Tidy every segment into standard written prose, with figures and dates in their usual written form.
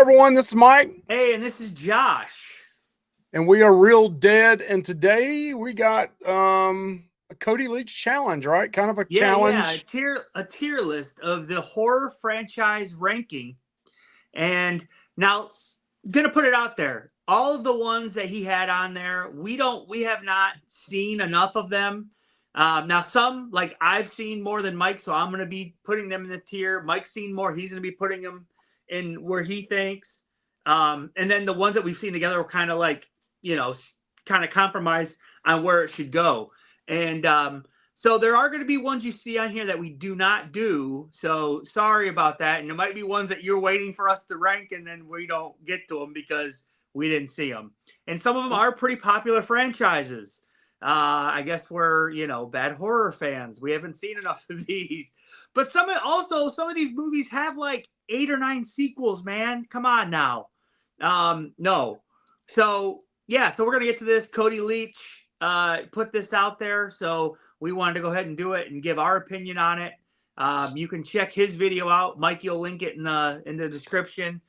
everyone, this is Mike. Hey, and this is Josh. And we are Real Dead. And today we got a Cody Leach challenge, right? Kind of a Yeah, challenge. a tier list of the horror franchise ranking. And now gonna put it out there. All of the ones that he had on there, we have not seen enough of them. Now some, like I've seen more than Mike, so I'm gonna be putting them in the tier. Mike's seen more, he's gonna be putting them in where he thinks. And then the ones that we've seen together were kind of like, kind of compromise on where it should go. And so there are going to be ones you see on here that we do not do. So sorry about that. And there might be ones that you're waiting for us to rank and then we don't get to them because we didn't see them. And some of them are pretty popular franchises. I guess we're, bad horror fans. We haven't seen enough of these. But some of these movies have like 8 or 9 sequels, man. Come on now. No. So, yeah, so we're going to get to this. Cody Leach put this out there. So we wanted to go ahead and do it and give our opinion on it. You can check his video out. Mike, you'll link it in the description.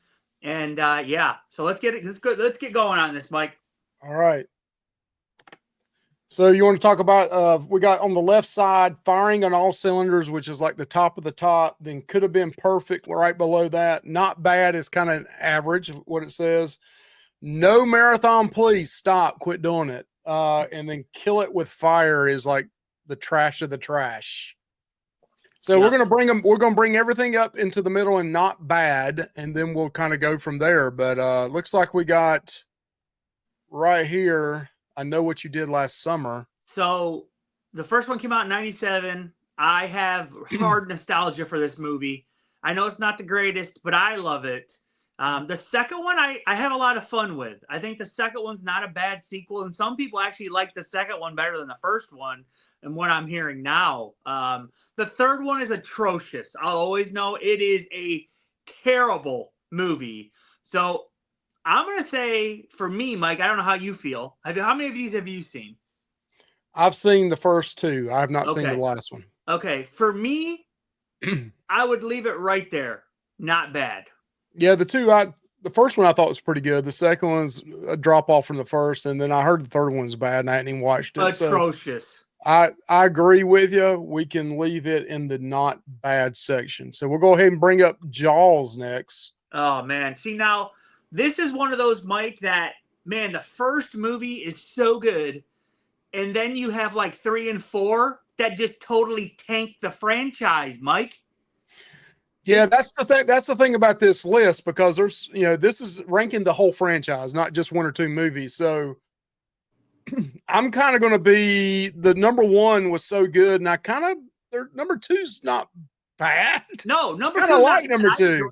And yeah, so let's get going on this, Mike. All right. So you want to talk about we got on the left side firing on all cylinders, which is like the top of the top. Then could have been perfect right below that. Not bad is kind of average, what it says. No marathon, please stop, quit doing it. And then kill it with fire is like the trash of the trash. So we're gonna bring everything up into the middle and not bad, and then we'll kind of go from there. But looks like we got right here. I Know What You Did Last Summer. So the first one came out in 97. I have hard nostalgia for this movie. I know it's not the greatest, but I love it. The second one I have a lot of fun with. I think the second one's not a bad sequel, and some people actually like the second one better than the first one, and what I'm hearing now. The third one is atrocious. I'll always know it is a terrible movie. So I'm going to say, for me, Mike, I don't know how you feel. How many of these have you seen? I've seen the first two. I have not seen the last one. Okay. For me, I would leave it right there. Not bad. Yeah, the first one I thought was pretty good. The second one's a drop off from the first, and then I heard the third one's bad, and I hadn't even watched it. Atrocious. So I agree with you. We can leave it in the not bad section. So we'll go ahead and bring up Jaws next. Oh, man. See, now, this is one of those, Mike, that, man, the first movie is so good, and then you have like 3 and 4 that just totally tank the franchise, Mike. Yeah, that's the thing. That's the thing about this list, because there's, this is ranking the whole franchise, not just 1 or 2 movies. So I'm kind of going to be, the number 1 was so good, and I kind of, number 2's not bad. No, number 2 I like number 2.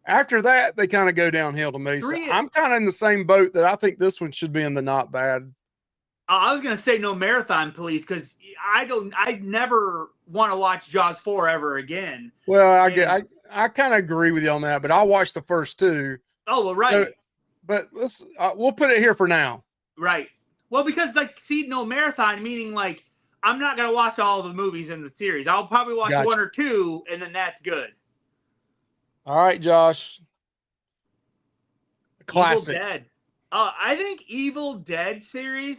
After that, they kind of go downhill to me. So I'm kind of in the same boat that I think this one should be in the not bad. I was going to say No Marathon Police, because I never want to watch Jaws 4 ever again. Well, I kind of agree with you on that, but I'll watch the first 2. Oh, well, right. So, but we'll put it here for now. Right. Well, because No Marathon, meaning like I'm not going to watch all the movies in the series. I'll probably watch 1 or 2, and then that's good. All right, Josh. Classic. Evil Dead. I think Evil Dead series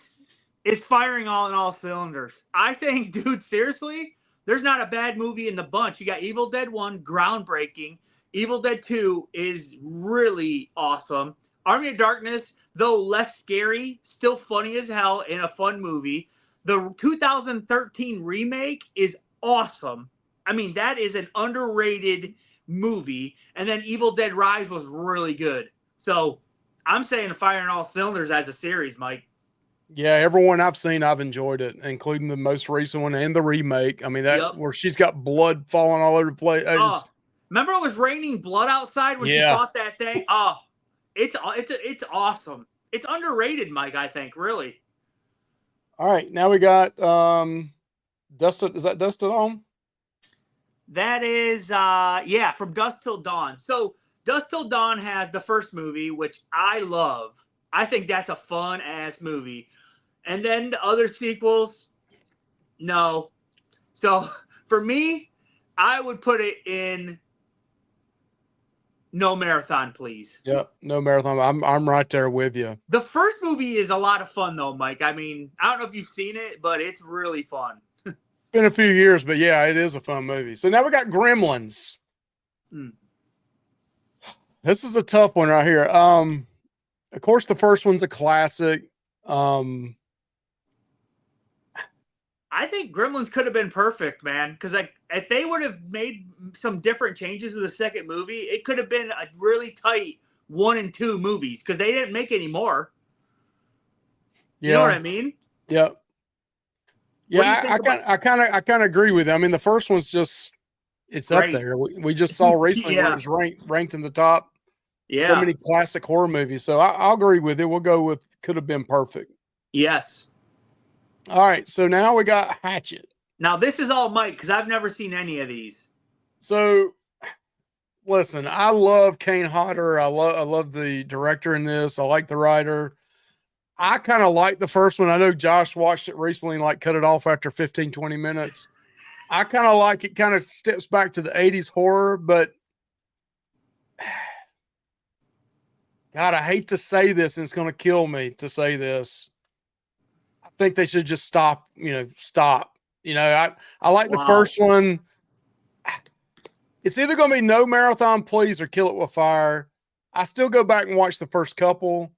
is firing on all cylinders. I think, dude, seriously, there's not a bad movie in the bunch. You got Evil Dead 1, groundbreaking. Evil Dead 2 is really awesome. Army of Darkness, though less scary, still funny as hell and a fun movie. The 2013 remake is awesome. I mean, that is an underrated movie. And then Evil Dead Rise was really good. So I'm saying firing all cylinders as a series, Mike. Yeah, everyone I've seen, I've enjoyed it, including the most recent one and the remake. I mean, where she's got blood falling all over the place. Remember it was raining blood outside when she fought that thing? Oh, it's awesome. It's underrated, Mike, I think, really. All right, now we got Dusted. Is that Dusk Till Dawn? That is, From Dusk Till Dawn. So Dusk Till Dawn has the first movie, which I love. I think that's a fun-ass movie. And then the other sequels, no. So for me, I would put it in no marathon, please. Yep, no marathon. I'm right there with you. The first movie is a lot of fun, though, Mike. I mean, I don't know if you've seen it, but it's really fun. Been a few years, but yeah, it is a fun movie. So now we got Gremlins. Mm. This is a tough one right here. Of course, the first one's a classic. I think Gremlins could have been perfect, man. Because like, if they would have made some different changes with the second movie, it could have been a really tight 1 and 2 movies. Because they didn't make any more. Yeah, you know what I mean? Yep. What do you Yeah, think about? I kind of agree with you. I mean, the first one's just it's up Great. there. We just saw recently where Yeah. it was ranked in the top. So Yeah. many classic horror movies. So I'll agree with it. We'll go with could have been perfect. Yes. All right. So now we got Hatchet. Now this is all Mike because I've never seen any of these. So listen, I love Kane Hodder. I love the director in this. I like the writer. I kind of like the first one. I know Josh watched it recently and like cut it off after 15, 20 minutes. I kind of like it, kind of steps back to the 80s horror, but God, I hate to say this, and it's going to kill me to say this. I think they should just stop. Stop. I like the first one. It's either going to be no marathon, please, or kill it with fire. I still go back and watch the first couple.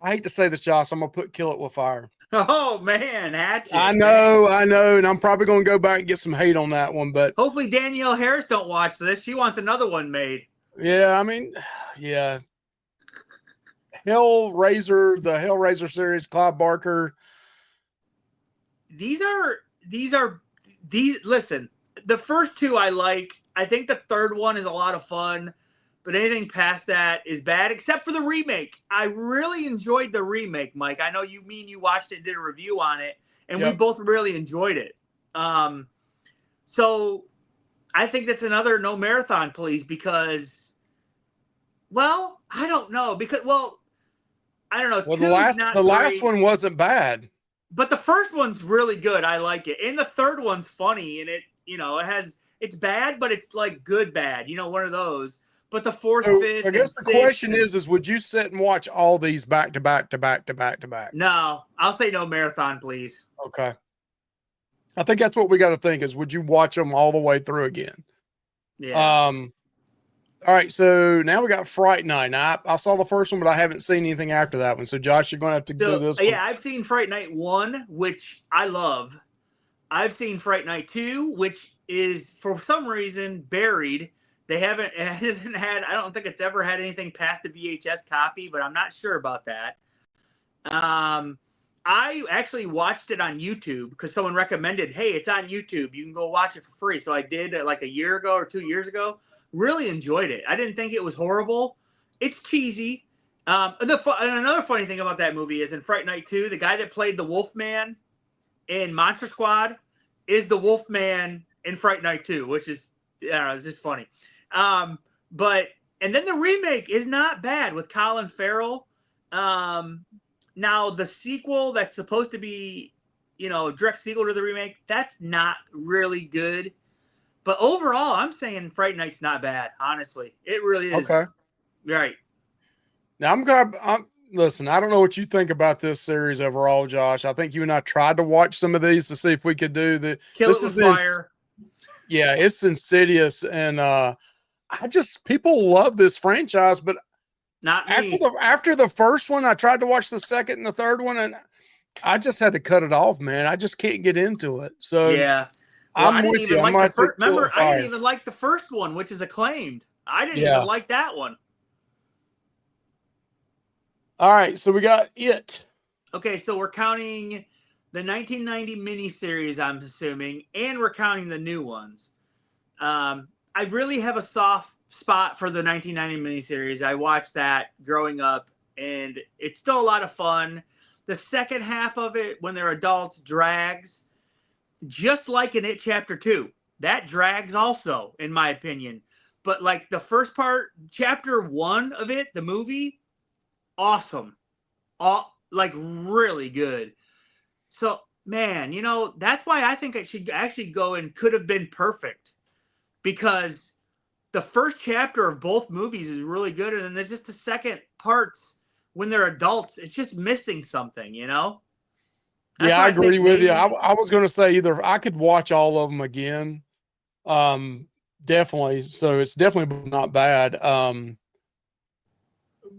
I hate to say this, Josh. I'm going to put kill it with fire. Oh man, Hatchet. I know, and I'm probably going to go back and get some hate on that one, but hopefully Danielle Harris don't watch this. She wants another one made. Yeah, I mean, yeah. Hellraiser, the Hellraiser series, Clive Barker. These listen, the first two I like. I think the third one is a lot of fun, but anything past that is bad, except for the remake. I really enjoyed the remake, Mike. I know you watched it and did a review on it, and we both really enjoyed it. So I think that's another no marathon, please, because, well, I don't know. Because, well, I don't know. Well, the last one wasn't bad. But the first one's really good. I like it. And the third one's funny, and it's bad, but it's like good bad. One of those. But the fourth, fifth, I guess the question is would you sit and watch all these back to back to back to back to back? No, I'll say no marathon, please. Okay. I think that's what we got to think is would you watch them all the way through again? Yeah. All right, so now we got Fright Night. Now, I saw the first one, but I haven't seen anything after that one. So, Josh, you're going to have to do this one. Yeah, I've seen Fright Night 1, which I love. I've seen Fright Night 2, which is, for some reason, buried. It hasn't had, I don't think it's ever had anything past the VHS copy, but I'm not sure about that. I actually watched it on YouTube because someone recommended, hey, it's on YouTube. You can go watch it for free. So I did like a year ago or 2 years ago. Really enjoyed it. I didn't think it was horrible. It's cheesy. And another funny thing about that movie is in Fright Night 2, the guy that played the Wolfman in Monster Squad is the Wolfman in Fright Night 2, which is, I don't know, it's just funny. And then the remake is not bad with Colin Farrell. Now the sequel that's supposed to be, direct sequel to the remake, that's not really good. But overall, I'm saying Fright Night's not bad. Honestly, it really is. Okay. Right. Now listen, I don't know what you think about this series overall, Josh. I think you and I tried to watch some of these to see if we could do the Kill It With Fire. Yeah, it's Insidious, and people love this franchise, but not me. After the first one, I tried to watch the second and the third one, and I just had to cut it off, man. I just can't get into it. So yeah. Well, I didn't even like the first. Remember, I didn't even like the first one, which is acclaimed. I didn't even like that one. All right, so we got It. Okay, so we're counting the 1990 miniseries, I'm assuming, and we're counting the new ones. I really have a soft spot for the 1990 miniseries. I watched that growing up, and it's still a lot of fun. The second half of it, when they're adults, drags. Just like in It Chapter 2. That drags also, in my opinion. But like the first part, Chapter 1 of it, the movie, awesome. Like really good. So, man, that's why I think it should actually go and could have been perfect. Because the first chapter of both movies is really good, and then there's just the second parts when they're adults. It's just missing something, you know. That's Yeah, why I I think agree with you. maybe. I was going to say either I could watch all of them again. Definitely. So it's definitely not bad.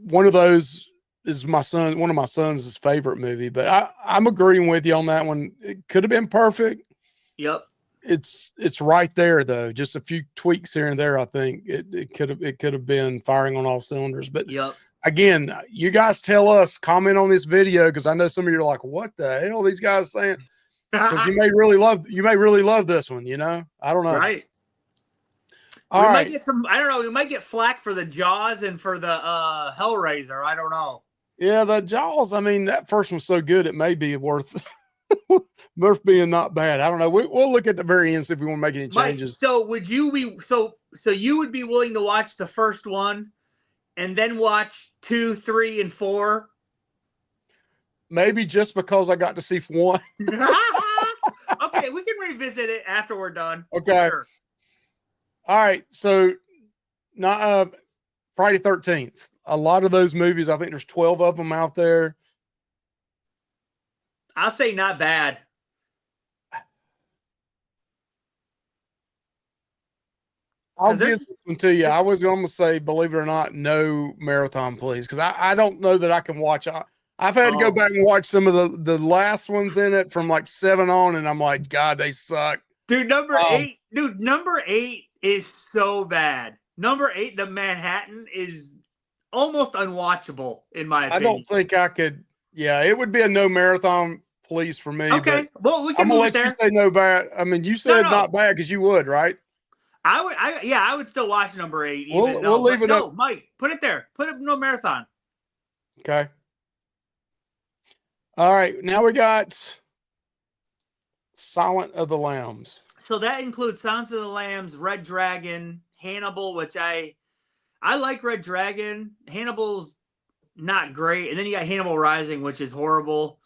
One of those is one of my son's favorite movie, but I'm agreeing with you on that one. It could have been perfect. Yep. It's right there though. Just a few tweaks here and there. I think it could have been firing on all cylinders. But Yep. again, you guys tell us, comment on this video, because I know some of you are like, what the hell are these guys saying? Because you may really love this one, you know? I don't know. Right. All We might right. get some. I don't know. We might get flack for the Jaws and for the Hellraiser. I don't know. Yeah, the Jaws, I mean, that first one's so good it may be worth worth being not bad. I don't know. We'll look at the very end, see if we want to make any Mike, changes. so would you be so you would be willing to watch the first one and then watch 2, 3, and 4? Maybe just because I got to see one. Okay, we can revisit it after we're done. Okay. Sure. All right. So not Friday 13th. A lot of those movies, I think there's 12 of them out there. I'll say not bad. I'll there's- give this one to you. I was going to say, believe it or not, no marathon, please, because I don't know that I can watch. I've had to go Oh. back and watch some of the last ones in it from like 7 on, and I'm like, God, they suck. Dude, number 8 is so bad. Number 8, the Manhattan, is almost unwatchable in my opinion. I don't think I could. Yeah, it would be a no marathon, please, for me. Okay, But well, we can I'm gonna move it let you there. say no bad. I mean, you said no. not bad because you would, right? I would still watch number 8. We'll leave it up. Mike, put it there. Put it no marathon. Okay. All right, now we got Silent of the Lambs. So that includes Silence of the Lambs, Red Dragon, Hannibal, which I like Red Dragon. Hannibal's not great. And then you got Hannibal Rising, which is horrible.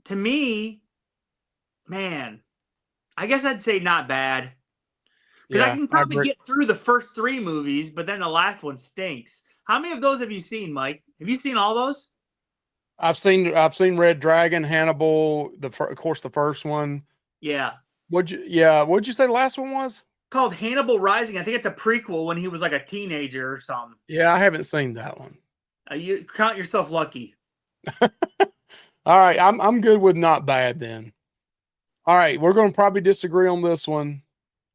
To me, man, I guess I'd say not bad. Because I can probably get through the first 3 movies, but then the last one stinks. How many of those have you seen, Mike? Have you seen all those? I've seen Red Dragon, Hannibal, of course the first one. Yeah. What'd you say the last one was? Called Hannibal Rising. I think it's a prequel when he was like a teenager or something. Yeah, I haven't seen that one. You count yourself lucky. All right, I'm good with not bad then. All right, we're going to probably disagree on this one.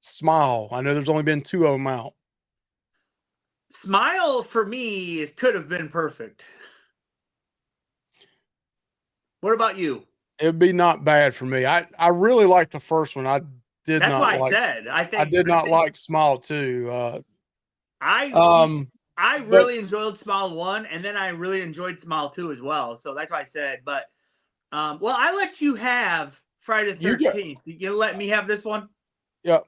Smile. I know there's only been 2 of them out. Smile for me could have been perfect. What about you? It'd be not bad for me. I really liked the first one. I did That's not why like. I said I think I did not like Smile 2. I really enjoyed Smile 1, and then I really enjoyed Smile 2 as well. So that's why I said. But well, I let you have Friday the 13th. You let me have this one? Yep.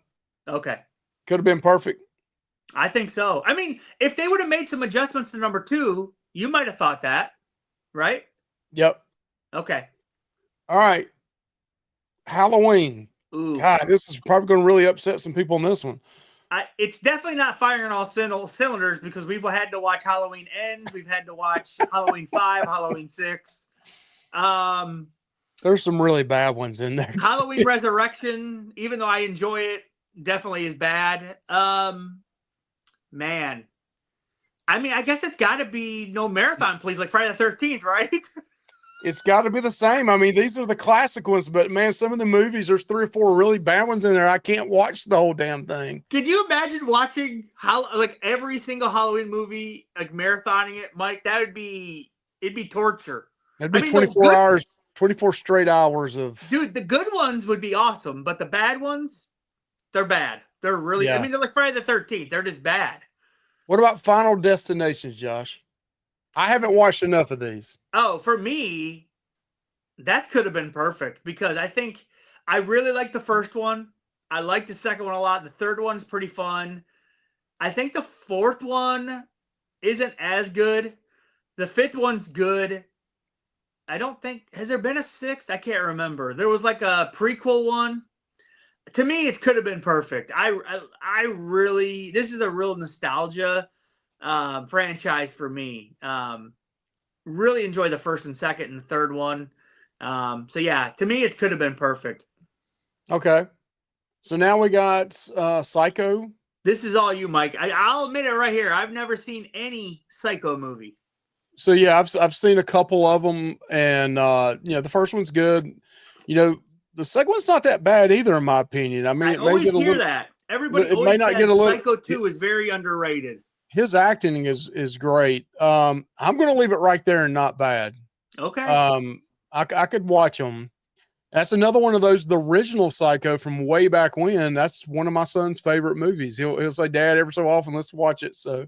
Okay. Could have been perfect. I think so. I mean, if they would have made some adjustments to number 2, you might have thought that, right? Yep. Okay. All right. Halloween. Ooh. God, this is probably going to really upset some people on this one. It's definitely not firing on all cylinders because we've had to watch Halloween Ends. We've had to watch Halloween 5, Halloween 6. There's some really bad ones in there. Halloween Resurrection, even though I enjoy it, definitely is bad. Man. I mean, I guess it's got to be no marathon, please, like Friday the 13th, right? It's got to be the same. I mean, these are the classic ones, but man, some of the movies, there's 3 or 4 really bad ones in there. I can't watch the whole damn thing. Could you imagine watching every single Halloween movie, like marathoning it, Mike? It'd be torture. It'd be 24 hours, 24 straight hours of. Dude, the good ones would be awesome, but the bad ones, they're bad. They're really, Yeah. I mean, they're like Friday the 13th. They're just bad. What about Final Destinations, Josh? I haven't watched enough of these. Oh, for me, that could have been perfect because I think I really like the first one. I like the second one a lot. The third one's pretty fun. I think the fourth one isn't as good. The fifth one's good. I don't think, has there been a sixth? I can't remember. There was like a prequel one. to me, it could have been perfect. I really, this is a real nostalgia franchise for me. Really enjoy the first and second and third one. So yeah, to me, it could have been perfect. Okay. So now we got Psycho. This is all you, Mike. I'll admit it right here. I've never seen any Psycho movie. So yeah, I've seen a couple of them, and the first one's good. The second one's not that bad either, in my opinion. I mean, I it may always get a hear little, that. Everybody it may always not get a says little. Psycho 2 is very underrated. His acting is great. I'm going to leave it right there and not bad. Okay. I could watch them. That's another one of those, the original Psycho from way back when. That's one of my son's favorite movies. He'll say, Dad, every so often, let's watch it. So,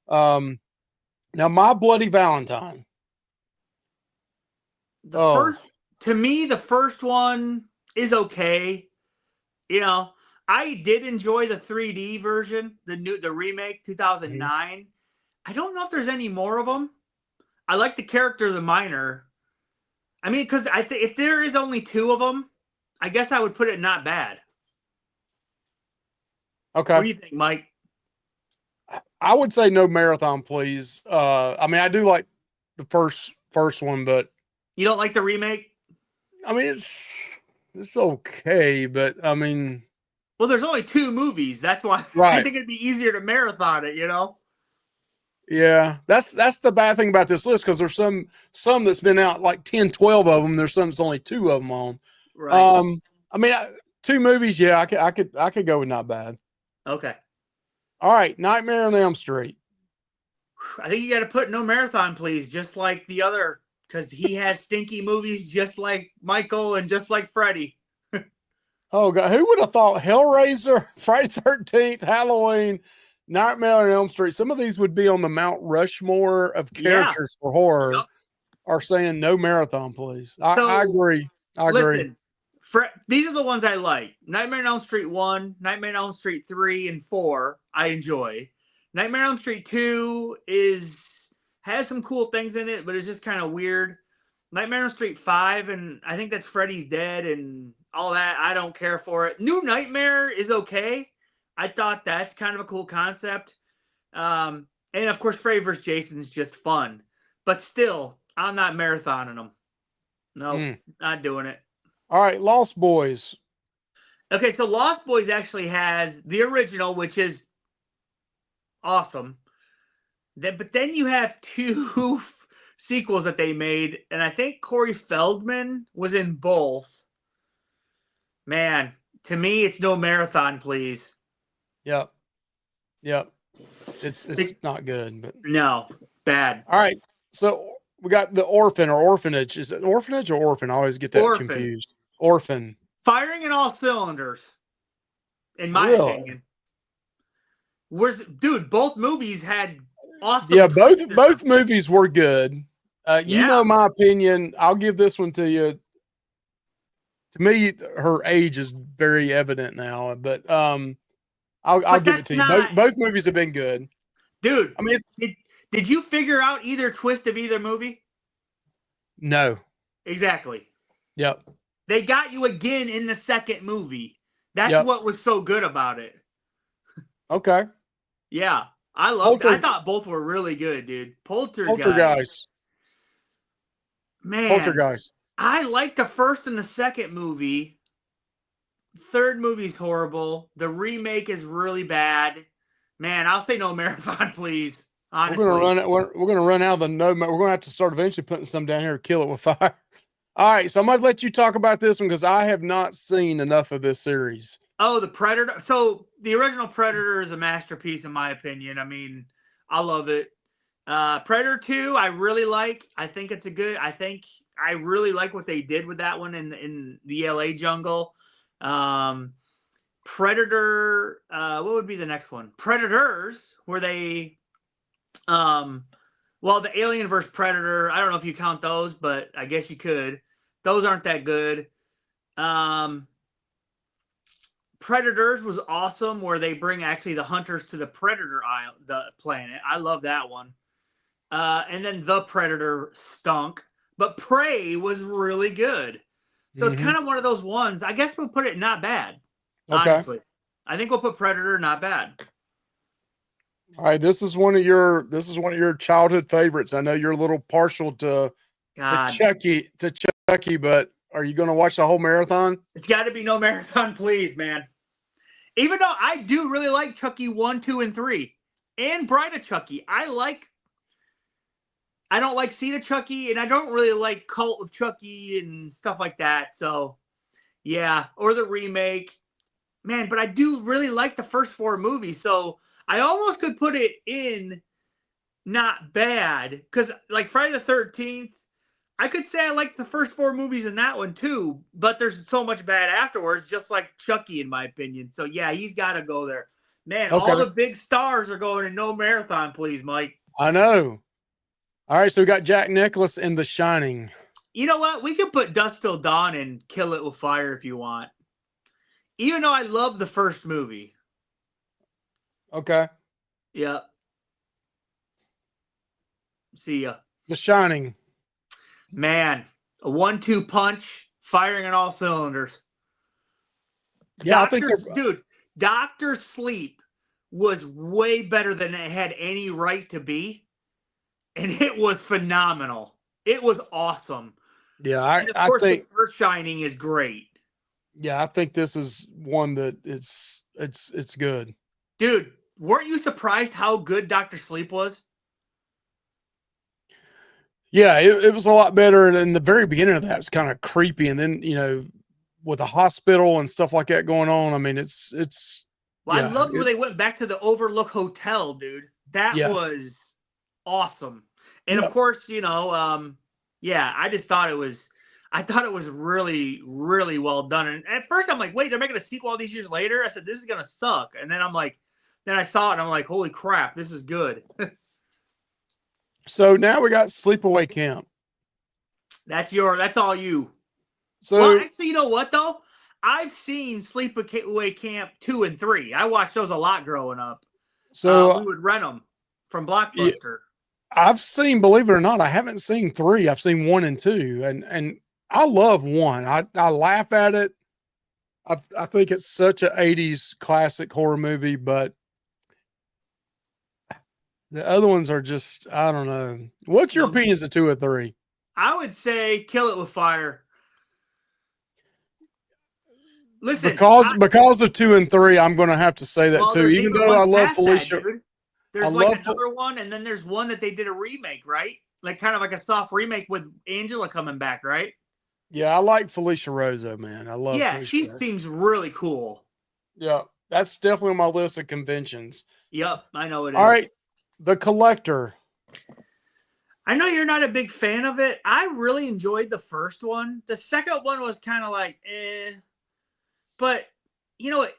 now My Bloody Valentine. To me, the first one is okay. You know, I did enjoy the 3D version, the remake 2009. Mm-hmm. I don't know if there's any more of them. I like the character of the miner. I mean, because if there is only 2 of them, I guess I would put it not bad. Okay. What do you think, Mike? I would say no marathon, please. I mean, I do like the first one, but you don't like the remake? I mean, it's okay, but I mean, well, there's only 2 movies. That's why right. I think it'd be easier to marathon it. Yeah, that's the bad thing about this list, because there's some that's been out like 10, 12 of them. There's some that's only 2 of them on. Right. I mean, 2 movies. Yeah, I could go with not bad. Okay. All right, Nightmare on Elm Street. I think you got to put no marathon, please, just like the other, because he has stinky movies just like Michael and just like Freddy. Oh God, who would have thought Hellraiser, Friday 13th, Halloween, Nightmare on Elm Street? Some of these would be on the Mount Rushmore of characters for horror. Yep. Are saying no marathon, please. I agree. I agree. These are the ones I like. Nightmare on Elm Street 1, Nightmare on Elm Street 3 and 4, I enjoy. Nightmare on Elm Street 2 has some cool things in it, but it's just kind of weird. Nightmare on Elm Street 5, and I think that's Freddy's Dead and all that. I don't care for it. New Nightmare is okay. I thought that's kind of a cool concept. And of course, Freddy vs. Jason is just fun. But still, I'm not marathoning them. No, not doing it. All right, Lost Boys. Okay, so Lost Boys actually has the original, which is awesome. But then you have 2 sequels that they made, and I think Corey Feldman was in both. Man, to me, it's no marathon, please. Yep. It's not good, but no, bad. All right, so we got the Orphan or Orphanage. Is it Orphanage or Orphan? I always get that confused. Orphan. Firing in all cylinders, in my opinion. Dude, both movies had awesome. Yeah, both movies were good. You know my opinion. I'll give this one to you. To me, her age is very evident now, but I'll give it to you. Both movies have been good. Dude, I mean, did you figure out either twist of either movie? No. Exactly. Yep. They got you again in the second movie. That's what was so good about it. Okay. Yeah. I thought both were really good, dude. Poltergeist. Man. Poltergeist. I like the first and the second movie. Third movie's horrible. The remake is really bad. Man, I'll say no marathon, please. Honestly. We're gonna run out of the no. We're gonna have to start eventually putting some down here and kill it with fire. All right, so I'm gonna let you talk about this one because I have not seen enough of this series. Oh, the Predator. So the original Predator is a masterpiece, in my opinion. I mean, I love it. Predator 2, I really like. I think I really like what they did with that one in the LA jungle. Predator, what would be the next one? Predators, where they, the Alien vs. Predator, I don't know if you count those, but I guess you could. Those aren't that good. Predators was awesome, where they bring actually the hunters to the Predator Island, the planet. I love that one. And then The Predator stunk, but Prey was really good. So it's kind of one of those ones. I guess we'll put it not bad. Okay. Honestly, I think we'll put Predator. Not bad. All right. This is one of your childhood favorites. I know you're a little partial to God, Chucky, but are you going to watch the whole marathon? it's got to be no marathon, please, man. Even though I do really like Chucky 1, 2, and 3, and Bride of Chucky, I don't like Seed of Chucky, and I don't really like Cult of Chucky and stuff like that. So, yeah, or the remake. Man, but I do really like the first 4 movies. So, I almost could put it in not bad. Because, like, Friday the 13th, I could say I like the first 4 movies in that one, too. But there's so much bad afterwards, just like Chucky, in my opinion. So, yeah, he's got to go there. Man, all Okay. the big stars are going in no marathon, please, Mike. I know. All right. So we got Jack Nicklaus in The Shining. You know what? We could put Dust Till Dawn and Kill It With Fire if you want. Even though I love the first movie. Okay. Yep. See ya. The Shining. Man, a 1-2 punch, firing on all cylinders. Yeah, I think Doctor Sleep was way better than it had any right to be. And it was phenomenal. It was awesome. yeah, And of I course, think the first Shining is great. yeah, I think this is one that it's good. Dude, weren't you surprised how good Doctor Sleep was? Yeah, it was a lot better. And in the very beginning of that, it's kind of creepy. And then, with the hospital and stuff like that going on, I mean, Well, I yeah, loved when they went back to the Overlook Hotel, dude. That yeah, was awesome. And of yeah. course, yeah, I thought it was really, really well done. And at first I'm like, wait, they're making a sequel all these years later? I said, this is gonna suck. And then then I saw it and I'm like, holy crap, this is good. So now we got Sleepaway Camp. That's all you. Well, So, actually, you know what though? I've seen Sleepaway Camp 2 and 3. I watched those a lot growing up. We so would rent them from yeah, Blockbuster. I've seen, believe it or not, I haven't seen 3. I've seen 1 and 2, and I love 1. I laugh at it. I think it's such a 80s classic horror movie, but the other ones are just, I don't know. What's your No, opinions of 2 or 3? I would say Kill It With Fire. Listen, Because of 2 and 3, I'm going to have to say that well, too. there's Even even though I ones love past that, Felicia, dude. I There's like love another one, and then there's one that they did a remake, right? Like kind of like a soft remake with Angela coming back, right? yeah, I like Felicia Rosa, man. I love Yeah, Felicia she Rosa. seems really cool. Yeah, that's definitely on my list of conventions. Yep, I know it All is. right, The Collector. I know you're not a big fan of it. I really enjoyed the first one. The second one was kind of like, but you know what?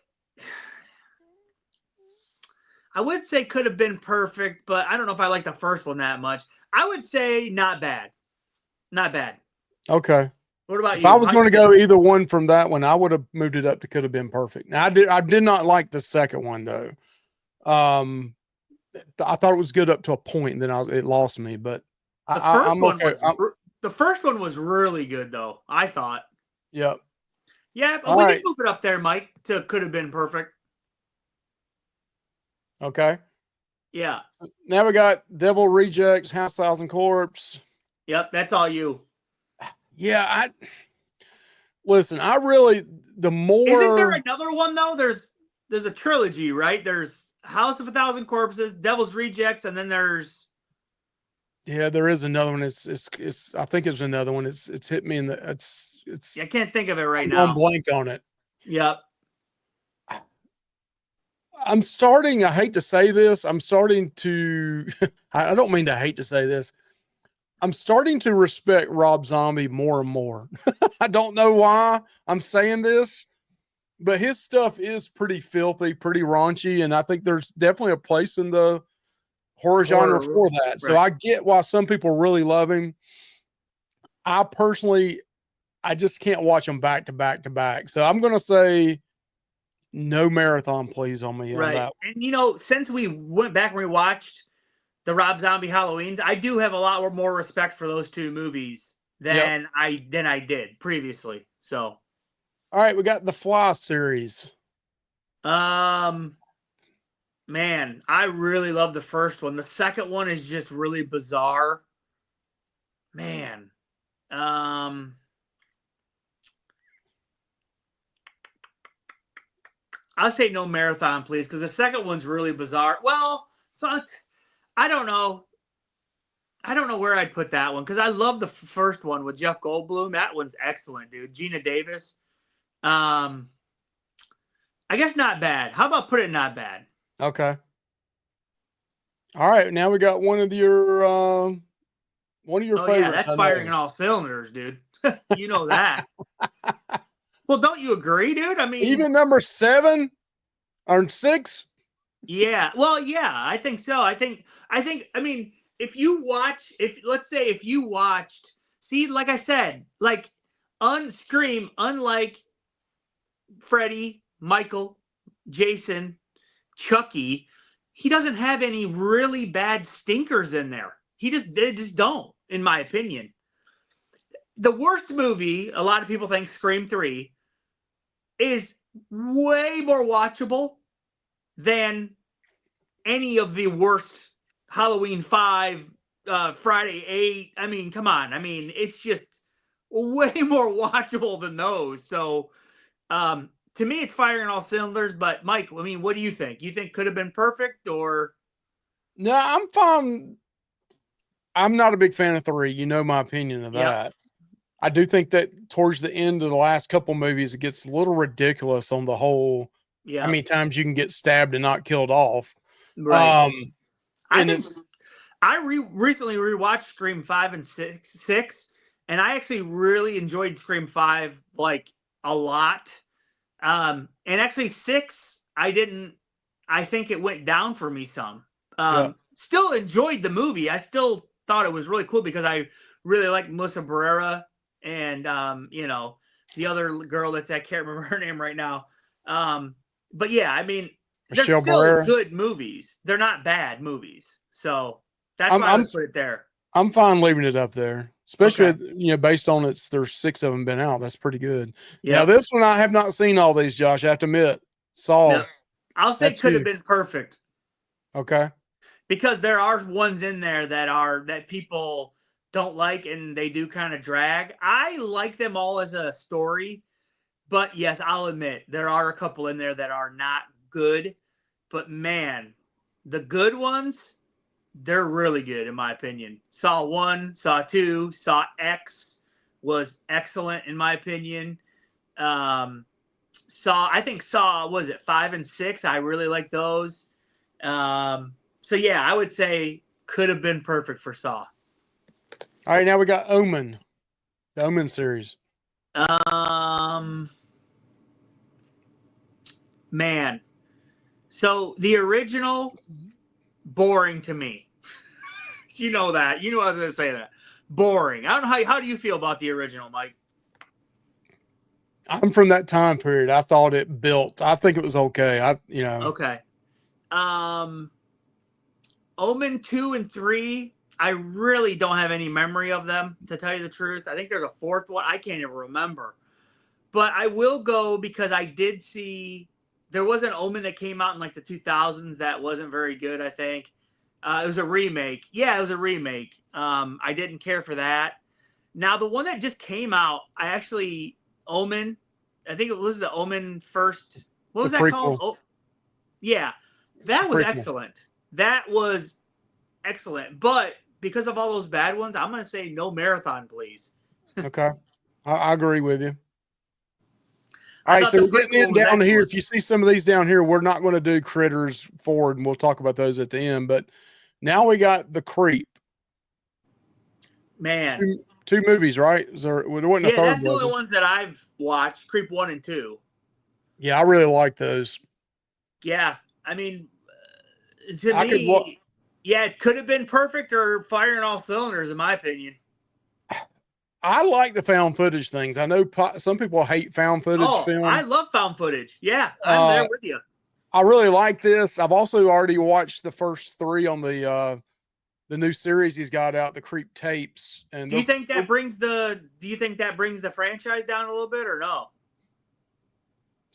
I would say could have been perfect, but I don't know if I like the first one that much. I would say not bad. Not bad. Okay. What about If I you? was going to go either one from that one, I would have moved it up to could have been perfect. Now I did not like the second one though. Um, I thought it was good up to a point, and then it lost me. But The first I'm one okay. was the first one was really good though. I thought. Yep. Yeah, but All we can right. move it up there, Mike. To could have been perfect. Okay. Yeah. Now we got Devil Rejects, House Thousand Corpse. Yep. That's all you. Yeah, listen. I really the Isn't there more another one though? There's a trilogy, right? There's House of a Thousand Corpses, Devil's Rejects, and then there's yeah, there is another one. It's I think it's another one. It's hit me in the it's I can't think of it right I'm going now. blank on it. Yep. I hate to say this, I'm starting to, I don't mean to hate to say this. I'm starting to respect Rob Zombie more and more. I don't know why I'm saying this, but his stuff is pretty filthy, pretty raunchy. And I think there's definitely a place in the horror genre Horror. for that. So Right. I get why some people really love him. I personally, I just can't watch them back to back to back. So I'm going to say, no marathon, please, on me on Right. that. And since we went back and we watched the Rob Zombie Halloweens, I do have a lot more respect for those two movies Yep. than I did previously. So All right, we got the Fly series. Man, I really love the first one. The second one is just really bizarre. Man. I'll say no marathon, please, because the second one's really bizarre. Well, so I don't know. I don't know where I'd put that one because I love the first one with Jeff Goldblum. That one's excellent, dude. Gina Davis. I guess not bad. How about put it not bad? Okay. All right. Now we got one of your Oh yeah, favorites. that's I firing know. in all cylinders, dude. You know that. Well, don't you agree, dude? I mean, Even number 7 or 6. yeah. Well, yeah, I think so. I mean, if let's say if you watched, see, like I said, like Scream, unlike Freddy, Michael, Jason, Chucky, he doesn't have any really bad stinkers in there. They just don't, in my opinion. The worst movie, a lot of people think Scream 3, is way more watchable than any of the worst Halloween 5, Friday 8. I mean, come on. I mean, it's just way more watchable than those. So, to me, it's firing all cylinders. But Mike, I mean, what do you think? You think could have been perfect or? No, I'm fine. I'm not a big fan of 3. You know my opinion of Yep. that. I do think that towards the end of the last couple movies, it gets a little ridiculous on the whole. How Yeah. many times you can get stabbed and not killed off? Right. I And think it's I recently rewatched Scream 5 and 6, and I actually really enjoyed Scream 5 like a lot. And actually 6, I didn't. I think it went down for me some. yeah, Still enjoyed the movie. I still thought it was really cool because I really like Melissa Barrera and the other girl I can't remember her name right now. But yeah, I mean, they're Michelle still Barrera. good movies. They're not bad movies. So that's I'm why I I'm would put it there. I'm fine leaving it up there, especially Okay. based on there's 6 of them been out. That's pretty good. Now Yep. this one I have not seen all these, Josh. I have to admit. Saw Yep. I'll say that's could have you. been perfect. Okay. Because there are ones in there that people don't like and they do kind of drag. I like them all as a story, but yes, I'll admit there are a couple in there that are not good. But man, the good ones, they're really good in my opinion. Saw 1, Saw 2, Saw X was excellent in my opinion. I think Saw was it 5 and 6. I really like those. So yeah, I would say could have been perfect for Saw. All right, now we got Omen, the Omen series. Um, man. So the original, boring to me. You know that. You knew I was going to say that. Boring. I don't know how do you feel about the original, Mike? I'm from that time period. I thought it built. I think it was okay. Okay. Um, Omen 2 and 3. I really don't have any memory of them, to tell you the truth. I think there's a fourth one. I can't even remember. But I will go because I did see there was an Omen that came out in like the 2000s that wasn't very good, I think. It was a remake. Yeah, it was a remake. I didn't care for that. Now, the one that just came out, Omen, I think it was the Omen first. What The was that called? prequel. Oh, yeah. It's a That was prequel. excellent. That was excellent. But because of all those bad ones, I'm going to say no marathon, please. Okay. I agree with you. All I right, thought so the we're getting prequel in was down here. excellent. If you see some of these down here, we're not going to do Critters forward, and we'll talk about those at the end. But now we got The Creep. Man. Two movies, right? There wasn't a Yeah, third, that's the was only there? ones that I've watched. Creep 1 and 2. Yeah, I really like those. Yeah, I mean, to I could what me, yeah, it could have been perfect or firing all cylinders, in my opinion. I like the found footage things. I know some people hate found footage Oh, I film. love found footage. Yeah, I'm there Uh, with you. I really like this. I've also already watched the first 3 on the new series he's got out, the Creep tapes, and Do you think that brings the franchise down a little bit or no?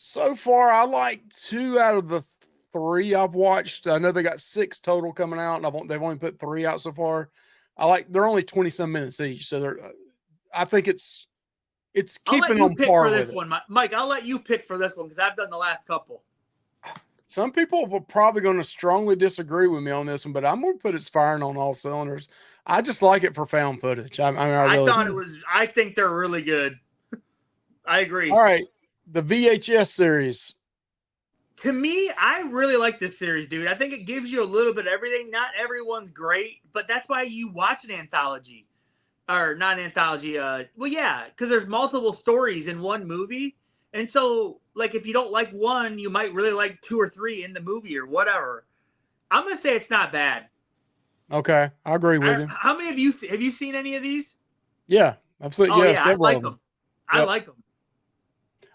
So far, I like 2 out of the 3 I've watched. I know they got 6 total coming out, and they've only put 3 out so far. They're only 20 some minutes each, so I think it's I'll let keeping you on pick par for with this it. one, Mike. I'll let you pick for this one because I've done the last couple. Some people are probably going to strongly disagree with me on this one, but I'm going to put it's firing on all cylinders. I just like it for found footage. I mean, I I really thought it do. was. I think they're really good. I All agree. right, the VHS series. To me, I really like this series, dude. I think it gives you a little bit of everything. Not everyone's great, but that's why you watch an anthology. Or not anthology. Well, yeah, because there's multiple stories in one movie, and so like if you don't like one, you might really like 2 or 3 in the movie or whatever. I'm gonna say it's not bad. Okay, I agree with you. How many have you seen any of these? Yeah, Oh yeah, yeah, I several like of them. them. I Yep. like them.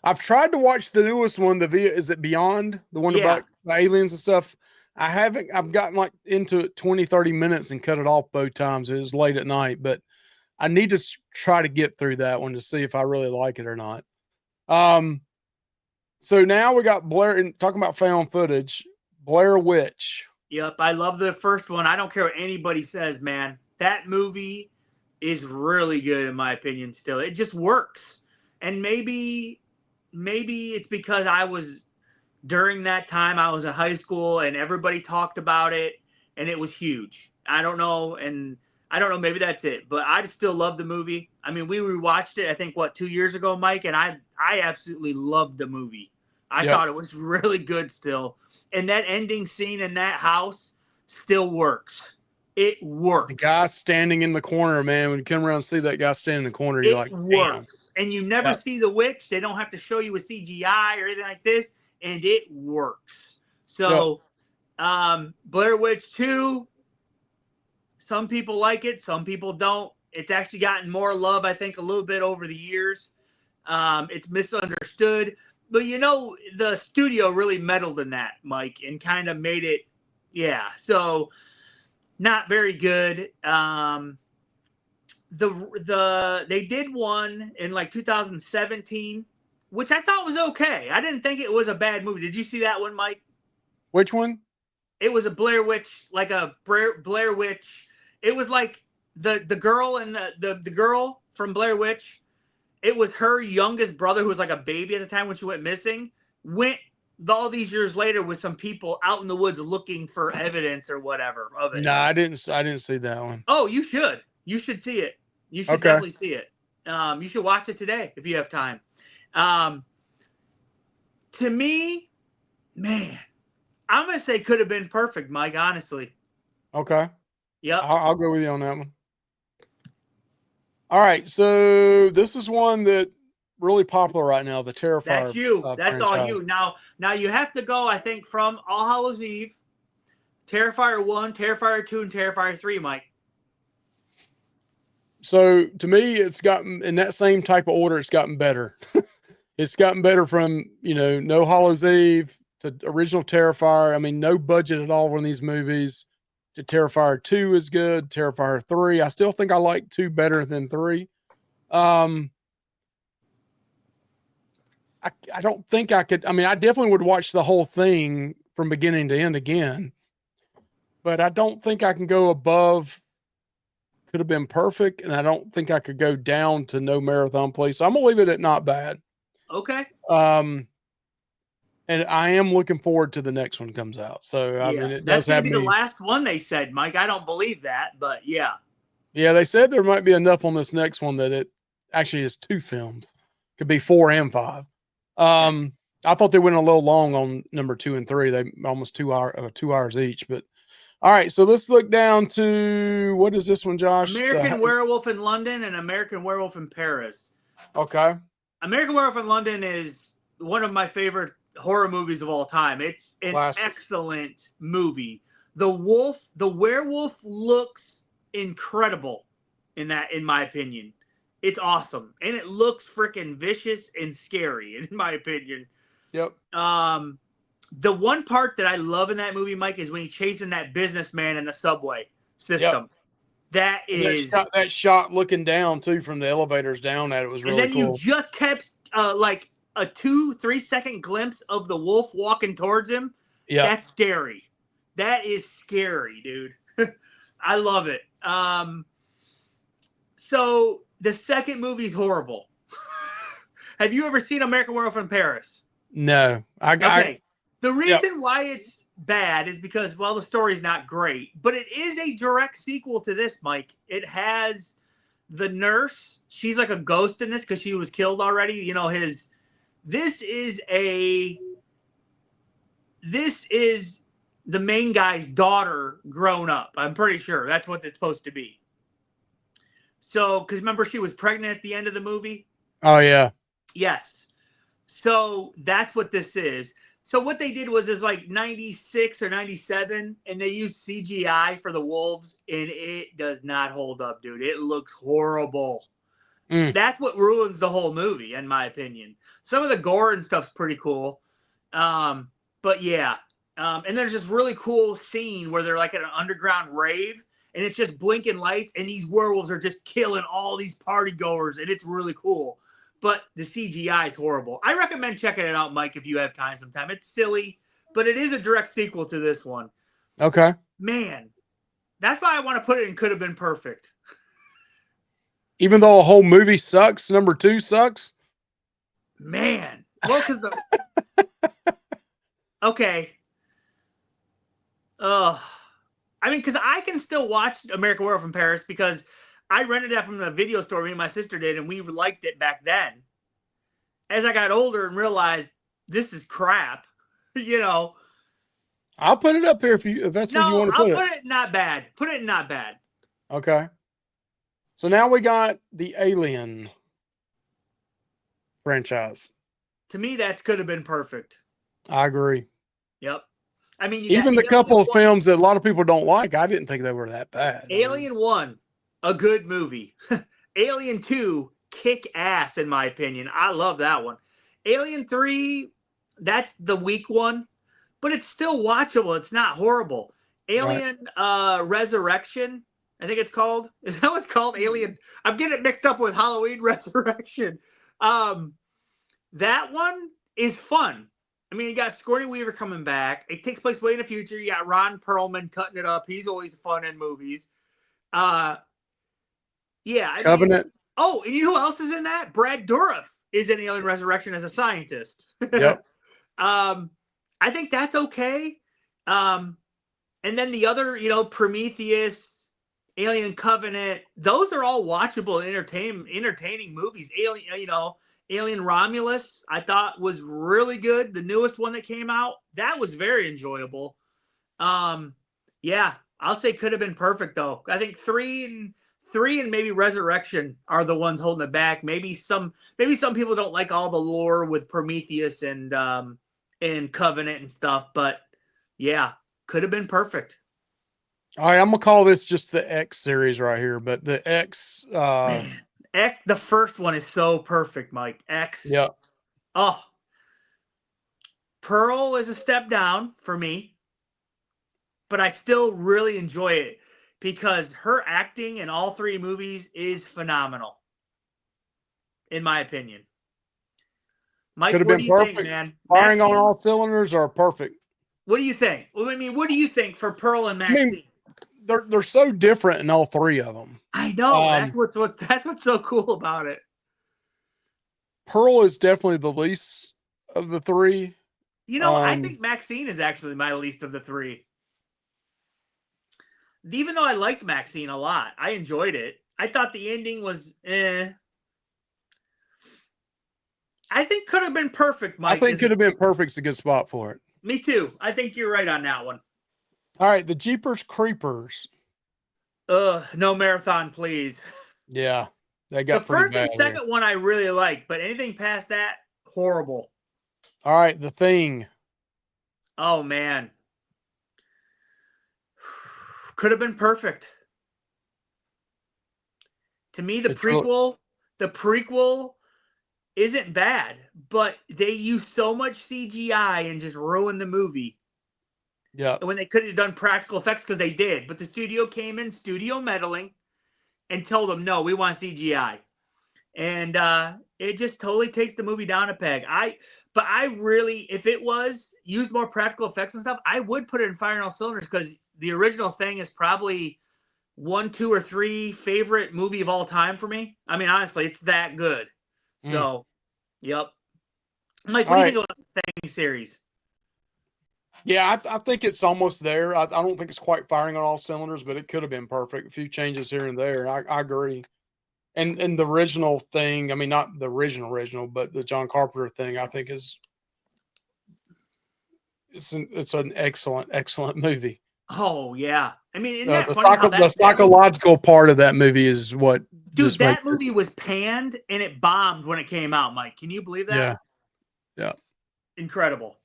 I've tried to watch the newest one. Is it Beyond, the one Yeah. about the aliens and stuff? I haven't. I've gotten like into it 20, 30 minutes and cut it off both times. It was late at night, but I need to try to get through that one to see if I really like it or not. Um, so now we got Blair, and talking about found footage, Blair Witch. Yep. I love the first one. I don't care what anybody says, man. That movie is really good in my opinion. Still, it just works. And maybe it's because I was during that time I was in high school and everybody talked about it and it was huge. I don't know, maybe that's it, but I still love the movie. I mean, we rewatched it I think 2 years ago, Mike, and I absolutely loved the movie. I Yep. thought it was really good still. And that ending scene in that house still works. It The works. guy standing in the corner, man. When you come around and see that guy standing in the corner, you're It like, damn. works. And you never Yep. see the witch. They don't have to show you a CGI or anything like this. And it works. Yep. So Blair Witch 2, some people like it, some people don't. It's actually gotten more love, I think, a little bit over the years. It's misunderstood. But the studio really meddled in that, Mike, and kind of made it, yeah. So not very good. They did one in like 2017, which I thought was okay. I didn't think it was a bad movie. Did you see that one, Mike? Which one? It was a Blair Witch, like a Blair Witch. It was like the girl and the girl from Blair Witch. It was her youngest brother who was like a baby at the time when she went missing. Went all these years later with some people out in the woods looking for evidence or whatever of it. No, I didn't. I didn't see that one. Oh, you should. You should see it. You should Okay. definitely see it. You should watch it today if you have time. Um, to me, man, I'm gonna say could have been perfect, Mike. Honestly. Okay. Yep. I'll go with you on that one. All right. So this is one that really popular right now, the That's Terrifier you. That's all franchise. you. Now you have to go, I think, from All Hallows Eve, Terrifier 1, Terrifier 2, and Terrifier 3, Mike. So to me, it's gotten in that same type of order. It's gotten better. It's gotten better from No Hallows Eve to original Terrifier. I mean, no budget at all on these movies. To Terrifier 2 is good. Terrifier 3, I still think I like 2 better than 3. I don't think I could. I mean, I definitely would watch the whole thing from beginning to end again, but I don't think I can go above. Could have been perfect, and I don't think I could go down to no marathon play. So I'm gonna leave it at not bad. Okay. And I am looking forward to the next one comes out. So I Yeah, mean, it that's does gonna have be the me. last one they said, Mike. I don't believe that, but yeah. Yeah, they said there might be enough on this next one that it actually is 2 films. Could be 4 and 5. Okay. I thought they went a little long on number 2 and 3. They almost 2 hours each. But all right, so let's look down to what is this one, Josh? American Werewolf in London and American Werewolf in Paris. Okay. American Werewolf in London is one of my favorite horror movies of all time. It's an Classic. excellent movie. The werewolf looks incredible in my opinion. It's awesome. And it looks freaking vicious and scary, in my opinion. Yep. The one part that I love in that movie, Mike, is when he's chasing that businessman in the subway system. Yep. That is that shot looking down too from the elevators down at it was really and then cool. you just kept a 2-3 second glimpse of the wolf walking towards him, Yeah. that's scary. That is scary, dude. I love it. So the second movie's horrible. Have you ever seen American Werewolf in Paris? No. Okay. The Yep. reason why it's bad is because, well, the story's not great, but it is a direct sequel to this, Mike. It has the nurse. She's like a ghost in this because she was killed already. You know, this is the main guy's daughter grown up. I'm pretty sure that's what it's supposed to be. So, because remember she was pregnant at the end of the movie? Oh, yeah. Yes. So that's what this is. So what they did was like 96 or 97, and they used CGI for the wolves, and it does not hold up, dude. It looks horrible. That's what ruins the whole movie, in my opinion. Some of the gore and stuff's pretty cool. But yeah. And there's this really cool scene where they're like at an underground rave, and it's just blinking lights, and these werewolves are just killing all these party goers, and it's really cool. But the CGI is horrible. I recommend checking it out, Mike, if you have time sometime. It's silly, but it is a direct sequel to this one. Okay. Man, that's why I want to put it in Could Have Been Perfect. Even though a whole movie sucks, number 2 sucks? Man. Well, because okay. I mean, because I can still watch American Werewolf in Paris because I rented that from the video store. Me and my sister did, and we liked it back then. As I got older and realized this is crap, you know. I'll put it up here if that's where you want to put it. I'll put it not bad. Put it not bad. Okay. So now we got the Alien franchise. To me, that could have been perfect. I agree. Yep. I mean, even the couple of films that a lot of people don't like, I didn't think they were that bad. Alien 1, a good movie. Alien 2, kick ass, in my opinion. I love that one. Alien 3, that's the weak one, but it's still watchable. It's not horrible. Alien Resurrection, I think it's called. Is that what it's called? Alien. I'm getting it mixed up with Halloween Resurrection. That one is fun. I mean, you got Sigourney Weaver coming back. It takes place way in the future. You got Ron Perlman cutting it up. He's always fun in movies. Yeah. Covenant. And you know who else is in that? Brad Dourif is in Alien Resurrection as a scientist. Yep. I think that's okay. And then the other, Prometheus, Alien Covenant, those are all watchable and entertaining movies. Alien Romulus, I thought was really good. The newest one that came out, that was very enjoyable. Yeah, I'll say could have been perfect though. I think three and maybe Resurrection are the ones holding it back. Maybe some people don't like all the lore with Prometheus and Covenant and stuff, but yeah, could have been perfect. All right, I'm gonna call this just the X series right here, but the X. Man. X, the first one is so perfect, Mike. X. Yeah. Oh. Pearl is a step down for me, but I still really enjoy it because her acting in all three movies is phenomenal, in my opinion. Mike, what do you think, man? Firing on all cylinders are perfect. What do you think? Well, I mean, what do you think for Pearl and Maxine? I mean, they're so different in all three of them. I know. That's what's so cool about it. Pearl is definitely the least of the three. I think Maxine is actually my least of the three. Even though I liked Maxine a lot, I enjoyed it. I thought the ending was I think could have been perfect, Mike. I think could have been perfect's a good spot for it. Me too. I think you're right on that one. All right, the Jeepers Creepers. No marathon, please. Yeah, they got the first and second one I really liked, but anything past that, horrible. All right, The Thing. Oh man, could have been perfect. To me, the prequel isn't bad, but they use so much CGI and just ruined the movie. Yeah. When they could have done practical effects because they did, but the studio came in, studio meddling, and told them, no, we want CGI. and it just totally takes the movie down a peg. But I really, if it was used more practical effects and stuff, I would put it in Fire on All Cylinders, because the original thing is probably 1, 2, or 3 favorite movie of all time for me. I mean, honestly, it's that good. So, yep. Mike, what do you think about the Thing series? Yeah, I think it's almost there. I don't think it's quite firing on all cylinders, but it could have been perfect. A few changes here and there. I agree. And the original Thing, I mean, not the original, but the John Carpenter thing, I think it's an excellent movie. Oh yeah, I mean, isn't that funny how the psychological part of that movie is what dude, just makes that movie was panned and it bombed when it came out. Mike, can you believe that? Yeah. Incredible.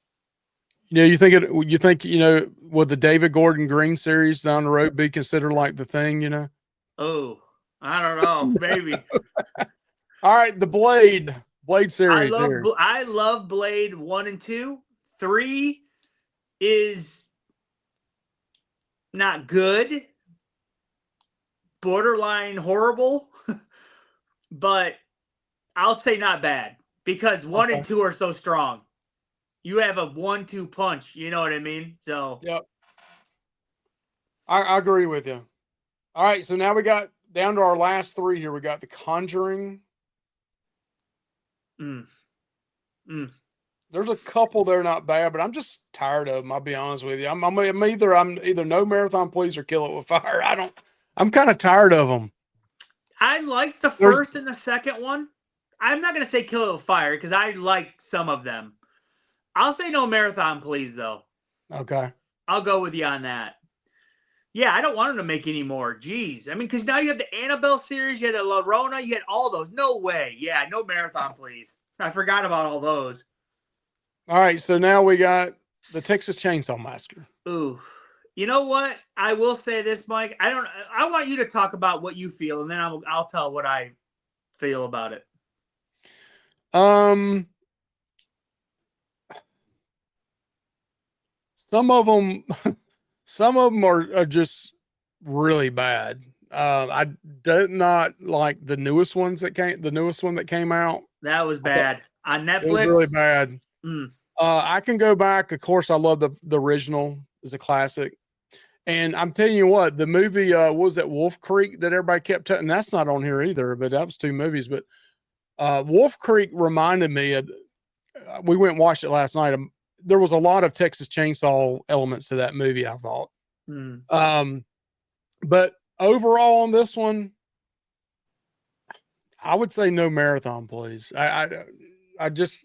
You think would the David Gordon Green series down the road be considered like the Thing? Oh, I don't know, maybe. All right, the Blade series here. I love Blade 1 and 2. 3 is not good, borderline horrible, but I'll say not bad, because 1 and 2 are so strong. You have a 1-2 punch, you know what I mean? So yep, I agree with you. All right, so now we got down to our last 3 here. We got The Conjuring. There's a couple there not bad, but I'm just tired of them. I'll be honest with you. I'm either no Marathon Please or Kill It with Fire. I'm kind of tired of them. I like the first and the second one. I'm not gonna say Kill It with Fire, because I like some of them. I'll say no Marathon Please, though. Okay. I'll go with you on that. Yeah, I don't want them to make any more. Jeez. I mean, because now you have the Annabelle series, you had the La Llorona, you had all those. No way. Yeah, no Marathon Please. I forgot about all those. All right, so now we got the Texas Chainsaw Massacre. Ooh. You know what? I will say this, Mike. I want you to talk about what you feel, and then I'll tell what I feel about it. Some of them are just really bad. I did not like the newest one that came out. That was bad on Netflix. It was really bad. I can go back. Of course, I love the original. It's a classic. And I'm telling you what, the movie was that Wolf Creek that everybody kept telling. That's not on here either, but that was 2 movies. But Wolf Creek reminded me of. We went and watched it last night. There was a lot of Texas Chainsaw elements to that movie, I thought. But overall on this one, I would say no Marathon Please. I just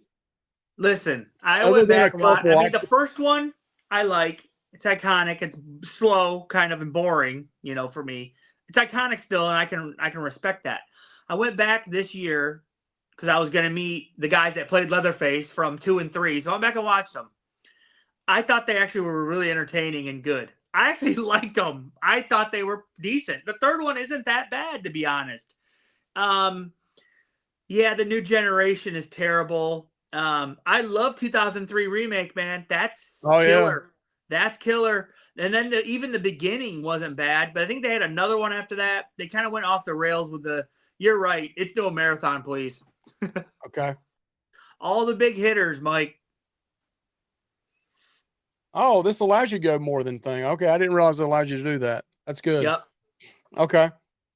listen. I went back a lot. I mean, the first one I like. It's iconic. It's slow, kind of, and boring. For me, it's iconic still, and I can respect that. I went back this year because I was going to meet the guys that played Leatherface from 2 and 3. So I went back and watched them. I thought they actually were really entertaining and good. I actually liked them. I thought they were decent. The third one isn't that bad, to be honest. Yeah, the new generation is terrible. I love 2003 remake, man. That's killer. Yeah. That's killer. And then even the beginning wasn't bad, but I think they had another one after that. They kind of went off the rails with you're right. It's no Marathon Please. Okay. All the big hitters, Mike. Oh, this allows you to go more than Thing. Okay, I didn't realize it allowed you to do that. That's good. Yep. Okay.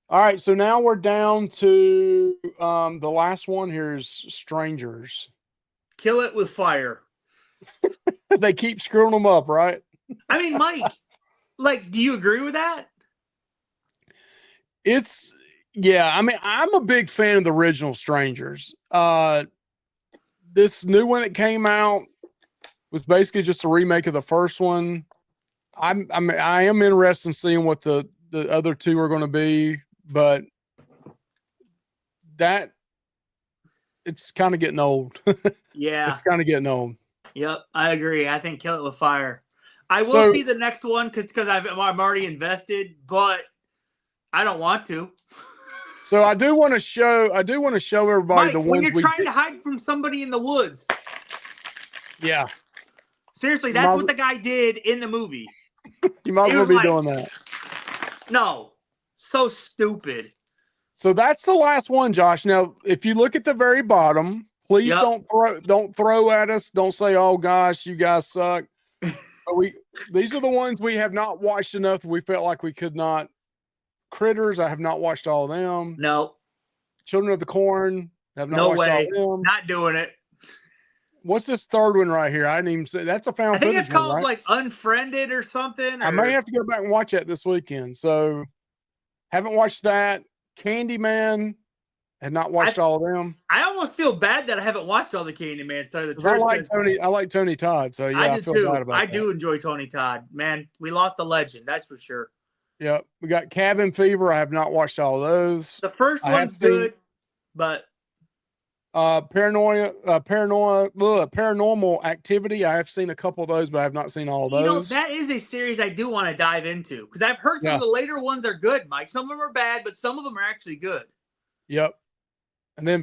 All right, so now we're down to the last one here is Strangers. Kill It with Fire. They keep screwing them up, right? I mean, Mike, do you agree with that? Yeah, I mean, I'm a big fan of the original Strangers. This new one that came out was basically just a remake of the first one. I am interested in seeing what the other 2 are going to be, but it's kind of getting old. Yeah. It's kind of getting old. Yep, I agree. I think Kill It with Fire. I will see the next one because I'm already invested, but I don't want to. So I do want to show everybody Mike, the when ones you're trying to hide from somebody in the woods. Yeah. Seriously, that's what the guy did in the movie. You might as well be doing that. No. So stupid. So that's the last one, Josh. Now, if you look at the very bottom, please don't throw at us. Don't say, "Oh gosh, you guys suck." These are the ones we have not watched enough. We felt like we could not. Critters, I have not watched all of them. No. Children of the Corn, have not No watched way. all of them. Not doing it. What's this third one right here? I didn't even say that's a found I think footage it's called one, right? like Unfriended or something. I may have to go back and watch that this weekend. So haven't watched that. Candyman, had not watched all of them. I almost feel bad that I haven't watched all the Candyman. I like Tony Todd, so yeah, I feel bad about that. I do enjoy Tony Todd. Man, we lost a legend, that's for sure. Yep. We got Cabin Fever. I have not watched all of those. The first one's good, but Paranormal Activity. I have seen a couple of those, but I have not seen all of those. You know, that is a series I do want to dive into because I've heard some of the later ones are good, Mike. Some of them are bad, but some of them are actually good. Yep. And then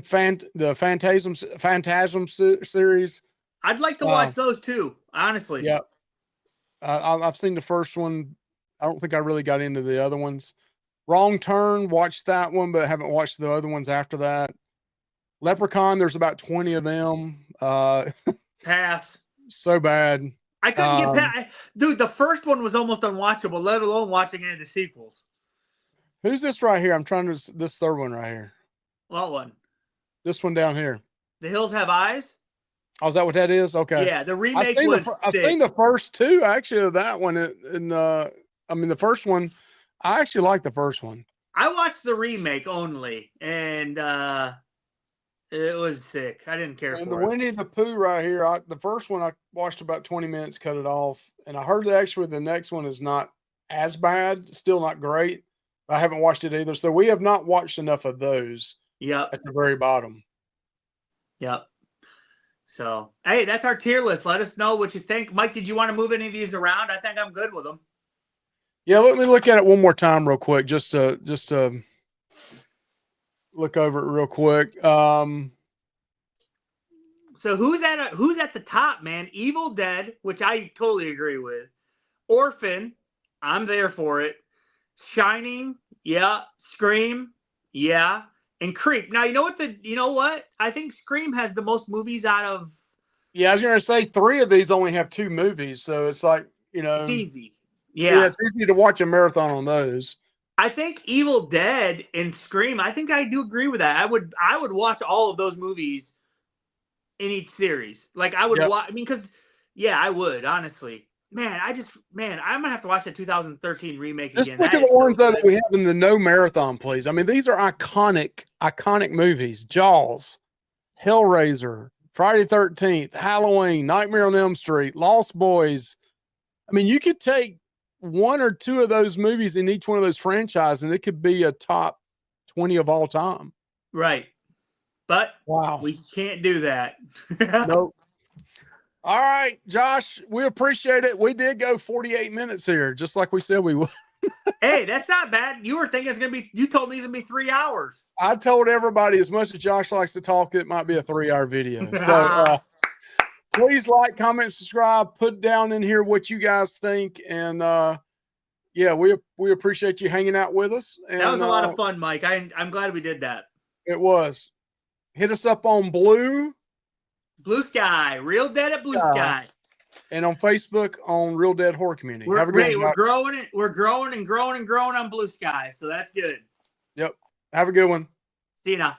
the Phantasm series. I'd like to watch those too, honestly. Yep. I've seen the first one. I don't think I really got into the other ones. Wrong Turn, watched that one, but haven't watched the other ones after that. Leprechaun, there's about 20 of them. Pass. So bad. I couldn't get past. Dude, the first one was almost unwatchable, let alone watching any of the sequels. Who's this right here? I'm trying to. This third one right here. What one? This one down here. The Hills Have Eyes? Oh, is that what that is? Okay. Yeah, the remake was sick. I've seen the first two, actually, of that one. The first one, I actually like the first one. I watched the remake only, and it was sick. I didn't care for it. And the Winnie the Pooh right here, the first one I watched about 20 minutes, cut it off. And I heard that actually the next one is not as bad, still not great. I haven't watched it either. So we have not watched enough of those. Yep. At the very bottom. Yep. So, hey, that's our tier list. Let us know what you think. Mike, did you want to move any of these around? I think I'm good with them. Yeah, let me look at it one more time real quick, just to look over it real quick. So who's at the top, man? Evil Dead, which I totally agree with. Orphan, I'm there for it. Shining, yeah. Scream, yeah. And Creep. Now, you know what? I think Scream has the most movies out of. Yeah, I was going to say 3 of these only have 2 movies, so it's like, it's easy. Yeah, it's easy to watch a marathon on those. I think Evil Dead and Scream, I think I do agree with that. I would watch all of those movies in each series. Like I would watch. I mean, because I would honestly. Man, I'm gonna have to watch that 2013 remake again. Just look at the ones that we have in the no marathon, please. I mean, these are iconic movies: Jaws, Hellraiser, Friday 13th, Halloween, Nightmare on Elm Street, Lost Boys. I mean, you could take 1 or 2 of those movies in each one of those franchises, and it could be a top 20 of all time. Right. But wow, we can't do that. Nope. All right, Josh, we appreciate it. We did go 48 minutes here, just like we said we would. Hey, that's not bad. You were thinking you told me it's going to be 3 hours. I told everybody, as much as Josh likes to talk, it might be a 3-hour video. So please like, comment, subscribe, put down in here what you guys think. And we appreciate you hanging out with us. And, that was a lot of fun, Mike. I'm glad we did that. It was. Hit us up on Blue Sky, Real Dead at Blue Sky. And on Facebook on Real Dead Horror Community. We're growing it. We're growing and growing and growing on Blue Sky. So that's good. Yep. Have a good one. See you now.